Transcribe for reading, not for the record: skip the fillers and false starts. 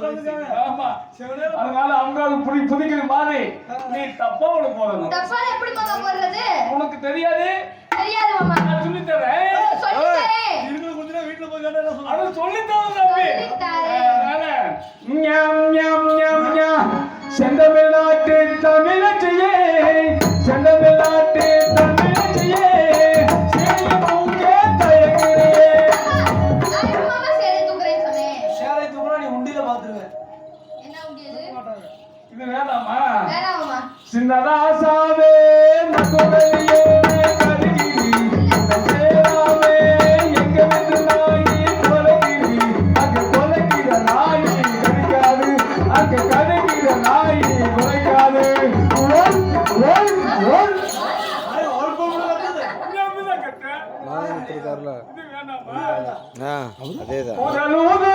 ஆமா அதனால அவங்க புதிக்கிற மாதிரி நீ தப்பா உனக்கு போறது. தப்பா எப்படி மாமா போறது? உனக்கு தெரியாது தெரியாது மாமா. நான் சொல்லி தரேன். இருக்கு கொஞ்சம் வீட்ல போய் கேட்டா சொல்லுங்க. அது சொல்லி தரேன் தம்பி. அதனால ஞம் ஞம் ஞம் ஞம் செந்தமிழ்நாட்டு தமிழச்சியே செந்தமிழ்நாட்டு தமிழச்சியே சேலை தூக்க தயங்குறே. நான் மாமா சேலை தூக்குறேன்னு சொன்னேன். சேலை தூக்குறா நீ உண்டில பாத்துருவே. என்ன உண்டி இது? இது வேணாமா? வேணாம் மாமா. சின்னதாசாவே நகுவலியே கருகிரி சேராவே எங்க வந்து நாயி கொலகிரி அங்க கொலகிற நாயி கடிக்காது அங்க கடிக்கிற நாயி கொலைக்காது. ஓல் ஓல் ஓல் அரை ஓல் போகுது கத்துது. என்னதான் கட்ட? நான் எடுத்துருக்காருல இது வேணாமா? அதேதான் முதலூது